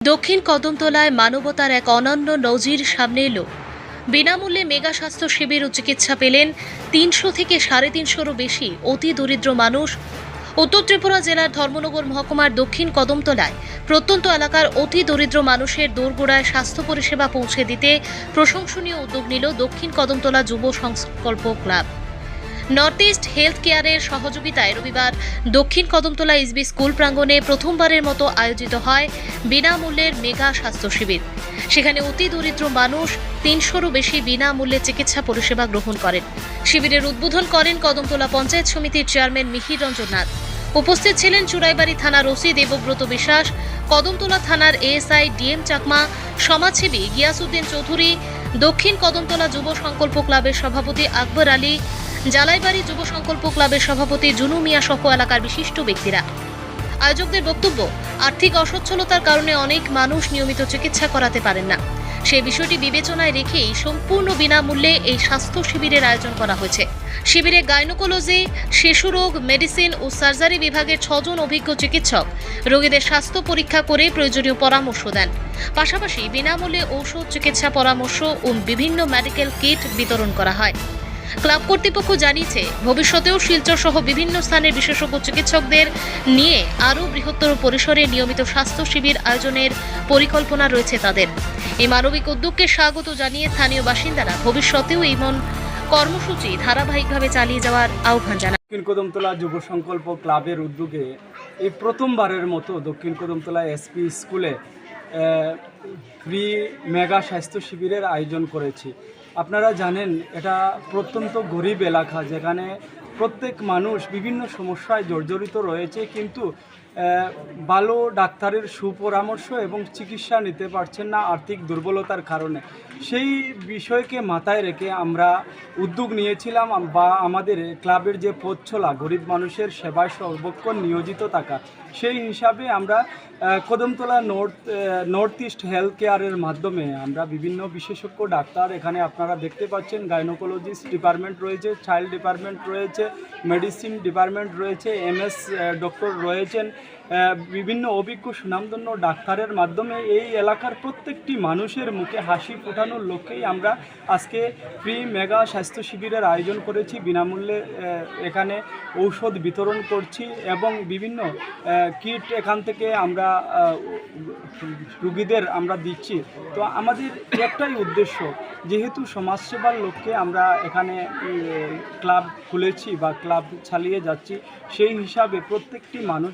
দক্ষিণ কদমতলায় মানবতার এক অনন্য নজির সামনে এলো। বিনামূল্যে মেগা স্বাস্থ্য শিবির ও চিকিৎসা পেলেন ৩০০ থেকে ৩৫০রও বেশি অতি দরিদ্র মানুষ। উত্তর ত্রিপুরা জেলার ধর্মনগর মহকুমার দক্ষিণ কদমতলায় প্রত্যন্ত এলাকার অতি দরিদ্র মানুষের দোরগোড়ায় স্বাস্থ্য পরিষেবা পৌঁছে দিতে প্রশংসনীয় উদ্যোগ নিল দক্ষিণ কদমতলা যুব সংকল্প ক্লাব। নর্থ ইস্ট হেলথ কেয়ারের সহযোগিতায় রবিবার দক্ষিণ কদমতলা এসবি স্কুল প্রাঙ্গণে প্রথমবারের মতো আয়োজিত হয় বিনামূল্যের মেগা স্বাস্থ্য শিবির। সেখানে অতি দরিদ্র মানুষ ৩০০রও বেশি বিনামূল্যে চিকিৎসা পরিষেবা গ্রহণ করেন। শিবিরের উদ্বোধন করেন কদমতলা পঞ্চায়েত সমিতির চেয়ারম্যান মিহির রঞ্জন নাথ। উপস্থিত ছিলেন চুরাইবাড়ি থানার ওসি দেবব্রত বিশ্বাস, কদমতলা থানার এএসআই ডিএম চাকমা, সমাজসেবী গিয়াসউদ্দিন চৌধুরী, দক্ষিণ কদমতলা যুব সংকল্প ক্লাবের সভাপতি আকবর আলী, জালাইবাড়ি যুব সংকল্প ক্লাবের সভাপতি জুনু মিয়া সহ এলাকার বিশিষ্ট ব্যক্তিরা। আয়োজকদের বক্তব্য, আর্থিক অসচ্ছলতার কারণে অনেক মানুষ নিয়মিত চিকিৎসা করাতে পারেন না। সেই বিষয়টি বিবেচনায় রেখেই সম্পূর্ণ বিনামূল্যে এই স্বাস্থ্য শিবিরের আয়োজন করা হয়েছে। শিবিরে গাইনোকোলজি, শিশুরোগ, মেডিসিন ও সার্জারি বিভাগের 6 জন অভিজ্ঞ চিকিৎসক রোগীদের স্বাস্থ্য পরীক্ষা করে প্রয়োজনীয় পরামর্শ দেন। পাশাপাশি বিনামূল্যে ঔষধ, চিকিৎসা পরামর্শ ও বিভিন্ন মেডিকেল কিট বিতরণ করা হয়। ক্লাব কর্তৃপক্ষ জানিয়েছে, ভবিষ্যতেও শিলচর সহ বিভিন্ন স্থানের বিশেষজ্ঞ চিকিৎসকদের নিয়ে আরও বৃহত্তর পরিসরে নিয়মিত স্বাস্থ্য শিবির আয়োজনের পরিকল্পনা রয়েছে তাদের। এই মানবিক উদ্যোগকে স্বাগত জানিয়ে স্থানীয় বাসিন্দারা ভবিষ্যতেও এমন কর্মসূচি ধারাবাহিকভাবে চালিয়ে যাওয়ার আহ্বান জানান। দক্ষিণ কদমতলা যুব সংকল্প ক্লাবের উদ্যোগে এই প্রথমবারের মতো দক্ষিণ কদমতলা এসপি স্কুলে ফ্রি মেগা স্বাস্থ্য শিবিরের আয়োজন করেছি। আপনারা জানেন, এটা প্রত্যন্ত গরিব এলাকা, যেখানে প্রত্যেক মানুষ বিভিন্ন সমস্যায় জর্জরিত রয়েছে, কিন্তু ভালো ডাক্তারের সুপরামর্শ এবং চিকিৎসা নিতে পারছেন না আর্থিক দুর্বলতার কারণে। সেই বিষয়কে মাথায় রেখে আমরা উদ্যোগ নিয়েছিলাম বা আমাদের ক্লাবের যে পথ চলা গরিব মানুষের সেবায় সর্বক্ষণ নিয়োজিত থাকা, সেই হিসাবে আমরা কদমতলা নর্থ ইস্ট হেলথ কেয়ারের মাধ্যমে আমরা বিভিন্ন বিশেষজ্ঞ ডাক্তার, এখানে আপনারা দেখতে পাচ্ছেন গাইনোকোলজিস্ট ডিপার্টমেন্ট রয়েছে, চাইল্ড ডিপার্টমেন্ট রয়েছে, মেডিসিন ডিপার্টমেন্ট রয়েছে, এমএস ডক্টর রয়েছেন, বিভিন্ন অভিজ্ঞ সুনামধন্য ডাক্তারের মাধ্যমে এই এলাকার প্রত্যেকটি মানুষের মুখে হাসি ফোটানোর লক্ষ্যেই আমরা আজকে ফ্রি মেগা স্বাস্থ্য শিবিরের আয়োজন করেছি। বিনামূল্যে এখানে ঔষধ বিতরণ করছি এবং বিভিন্ন কিট এখান থেকে আমরা রুগীদের আমরা দিচ্ছি। তো আমাদের একটাই উদ্দেশ্য, যেহেতু সমাজসেবার লক্ষ্যে আমরা এখানে ক্লাব খুলেছি বা ক্লাব চালিয়ে যাচ্ছি, সেই হিসাবে প্রত্যেকটি মানুষ